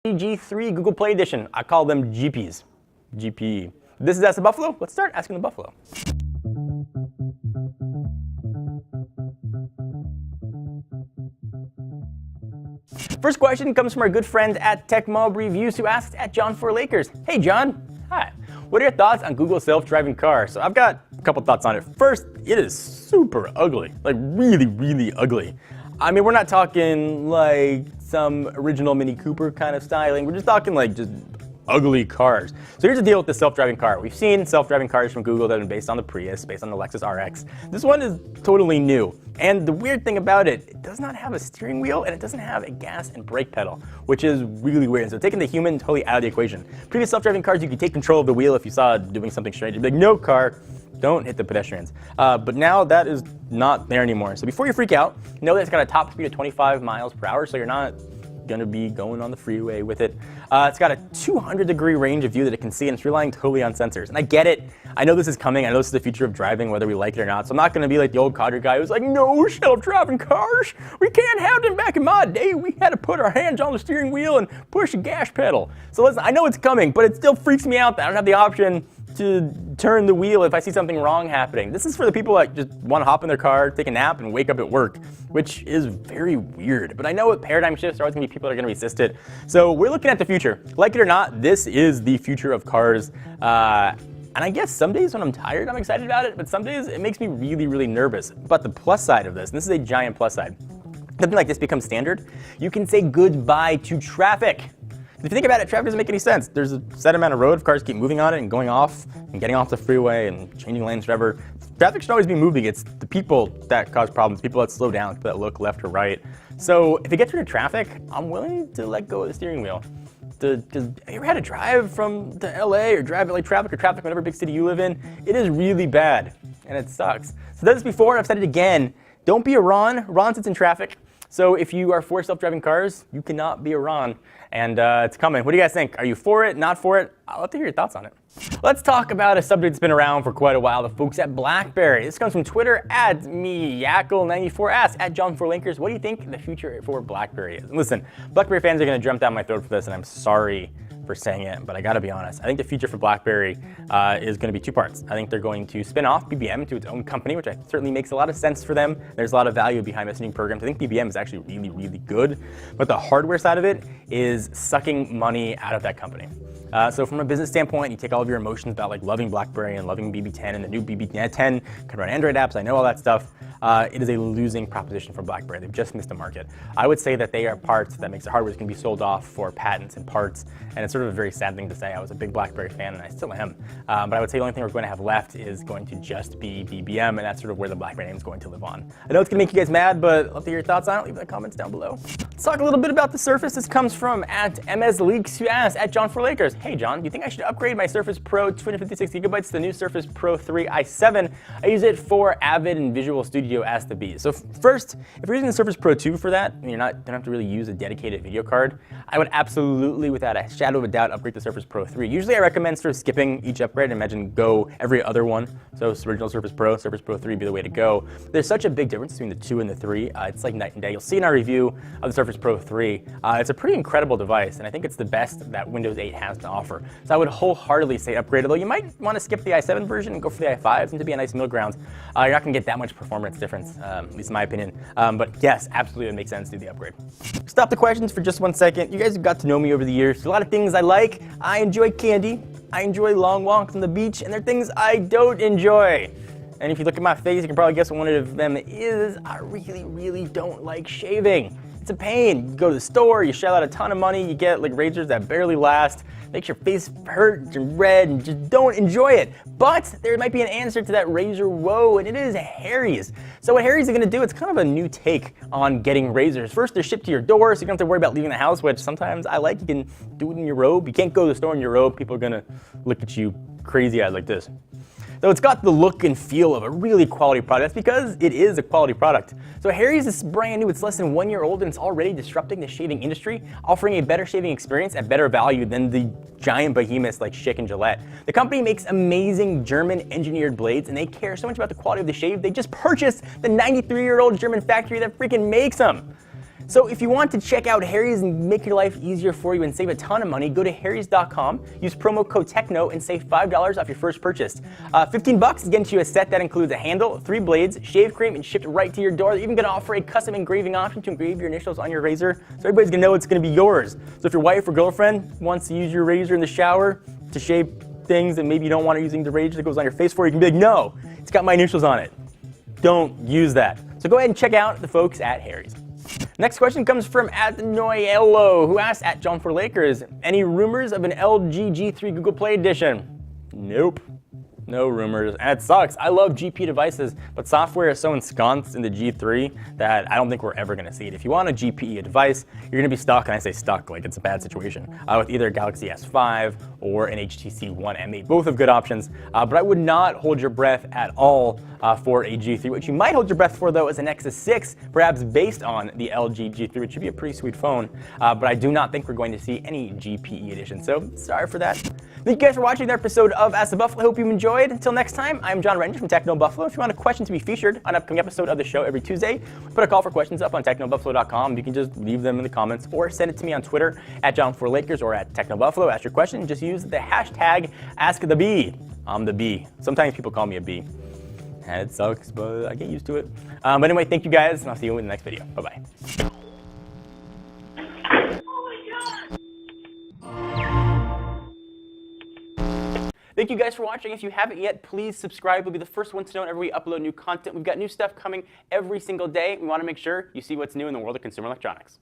G3 Google Play Edition. I call them GPs. GP. This is Ask the Buffalo. Let's start asking the Buffalo. First question comes from our good friend at TechMob Reviews, who asks at John4Lakers. Hey John, hi. What are your thoughts on Google's self-driving car? So I've got a couple thoughts on it. First, it is super ugly, like really, really ugly. I mean, we're not talking like some original Mini Cooper kind of styling. We're just talking like just ugly cars. So here's the deal with the self-driving car. We've seen self-driving cars from Google that have been based on the Prius, based on the Lexus RX. This one is totally new. And the weird thing about it, it does not have a steering wheel and it doesn't have a gas and brake pedal, which is really weird. So taking the human totally out of the equation. Previous self-driving cars, you could take control of the wheel if you saw it doing something strange. You'd be like, no car, don't hit the pedestrians. But now that is not there anymore. So before you freak out, know that it's got a top speed of 25 miles per hour, so you're not gonna be going on the freeway with it. It's got a 200-degree range of view that it can see, and it's relying totally on sensors. And I get it. I know this is coming. I know this is the future of driving, whether we like it or not. So I'm not gonna be like the old Codger guy who's like, no self-driving cars. We can't have them. Back in my day, we had to put our hands on the steering wheel and push the gas pedal. So listen, I know it's coming, but it still freaks me out that I don't have the option to turn the wheel if I see something wrong happening. This is for the people that just want to hop in their car, take a nap, and wake up at work, which is very weird. But I know with paradigm shifts, there are always going to be people that are going to resist it. So we're looking at the future. Like it or not, this is the future of cars. And I guess some days when I'm tired, I'm excited about it, but some days it makes me really, really nervous. But the plus side of this, and this is a giant plus side, something like this becomes standard, you can say goodbye to traffic. If you think about it, traffic doesn't make any sense. There's a set amount of road, if cars keep moving on it and going off and getting off the freeway and changing lanes forever. Traffic should always be moving. It's the people that cause problems, people that slow down, people that look left or right. So if it gets rid of traffic, I'm willing to let go of the steering wheel. Have you ever had to drive from to LA or drive LA traffic or traffic, whatever big city you live in? It is really bad and it sucks. So I've said this before, I've said it again. Don't be a Ron. Ron sits in traffic. So if you are for self-driving cars, you cannot be a Ron, and it's coming. What do you guys think? Are you for it, not for it? I'd love to hear your thoughts on it. Let's talk about a subject that's been around for quite a while, the folks at Blackberry. This comes from Twitter, at Miyakel94 asks, at John4Lakers, what do you think the future for Blackberry is? And listen, Blackberry fans are gonna jump down my throat for this, and I'm sorry for saying it, but I gotta be honest. I think the future for Blackberry is gonna be two parts. I think they're going to spin off BBM to its own company, which certainly makes a lot of sense for them. There's a lot of value behind messaging programs. I think BBM is actually really, really good, but the hardware side of it is sucking money out of that company. So from a business standpoint, you take all of your emotions about like loving BlackBerry and loving BB10 and the new BB10 can run Android apps. I know all that stuff. It is a losing proposition for BlackBerry. They've just missed the market. I would say that they are parts that makes the hardware can be sold off for patents and parts, and it's sort of a very sad thing to say. I was a big BlackBerry fan, and I still am. But I would say the only thing we're going to have left is going to just be BBM, and that's sort of where the BlackBerry name is going to live on. I know it's going to make you guys mad, but I'd love to hear your thoughts on it. Leave the comments down below. Let's talk a little bit about the Surface. This comes from at MSLeaks, who asks, at John4Lakers, hey John, do you think I should upgrade my Surface Pro 256 gigabytes to the new Surface Pro 3 i7? I use it for Avid and Visual Studio as the bees. So first, if you're using the Surface Pro 2 for that, and you don't have to really use a dedicated video card, I would absolutely, without a shadow of a doubt, upgrade the Surface Pro 3. Usually I recommend sort of skipping each upgrade. Imagine go every other one. So original Surface Pro 3 would be the way to go. There's such a big difference between the 2 and the 3. It's like night and day. You'll see in our review of the Surface Pro 3. It's a pretty incredible device, and I think it's the best that Windows 8 has to offer. So I would wholeheartedly say upgrade, although you might want to skip the i7 version and go for the i5. It seems to be a nice middle ground. You're not going to get that much performance difference, at least in my opinion. But yes, absolutely it makes sense to do the upgrade. Stop the questions for just 1 second. You guys have got to know me over the years. There's a lot of things I like. I enjoy candy. I enjoy long walks on the beach, and there are things I don't enjoy. And if you look at my face, you can probably guess what one of them is. I really, really don't like shaving. It's a pain. You go to the store, you shell out a ton of money, you get like razors that barely last, makes your face hurt and red, and just don't enjoy it. But there might be an answer to that razor woe, and it is Harry's. So what Harry's is gonna do, it's kind of a new take on getting razors. First, they're shipped to your door, so you don't have to worry about leaving the house, which sometimes I like. You can do it in your robe. You can't go to the store in your robe. People are gonna look at you crazy eyes like this. So it's got the look and feel of a really quality product. That's because it is a quality product. So Harry's is brand new. It's less than 1 year old, and it's already disrupting the shaving industry, offering a better shaving experience at better value than the giant behemoths like Schick and Gillette. The company makes amazing German engineered blades, and they care so much about the quality of the shave, they just purchased the 93-year-old German factory that freaking makes them. So if you want to check out Harry's and make your life easier for you and save a ton of money, go to harrys.com, use promo code TECHNO, and save $5 off your first purchase. $15 is getting you a set that includes a handle, 3 blades, shave cream, and shipped right to your door. They're even going to offer a custom engraving option to engrave your initials on your razor, so everybody's going to know it's going to be yours. So if your wife or girlfriend wants to use your razor in the shower to shave things that maybe you don't want her using the razor that goes on your face for, you can be like, no, it's got my initials on it. Don't use that. So go ahead and check out the folks at Harry's. Next question comes from Adnoyello, who asked at John4Lakers, any rumors of an LG G3 Google Play Edition? Nope. No rumors, and it sucks. I love GP devices, but software is so ensconced in the G3 that I don't think we're ever gonna see it. If you want a GPE device, you're gonna be stuck, and I say stuck like it's a bad situation, with either a Galaxy S5 or an HTC One M8. Both have good options, but I would not hold your breath at all for a G3. What you might hold your breath for, though, is an Nexus 6, perhaps based on the LG G3, which should be a pretty sweet phone, but I do not think we're going to see any GPE edition, so sorry for that. Thank you guys for watching the episode of Ask the Buffalo. I hope you enjoyed. Until next time, I'm John Renner from Techno Buffalo. If you want a question to be featured on an upcoming episode of the show every Tuesday, put a call for questions up on technobuffalo.com. You can just leave them in the comments or send it to me on Twitter at John4Lakers or at Techno Buffalo. Ask your question. Just use the hashtag AskTheBee. I'm the bee. Sometimes people call me a bee. And it sucks, but I get used to it. But anyway, thank you guys, and I'll see you in the next video. Bye-bye. Thank you guys for watching. If you haven't yet, please subscribe. You'll be the first one to know whenever we upload new content. We've got new stuff coming every single day. We want to make sure you see what's new in the world of consumer electronics.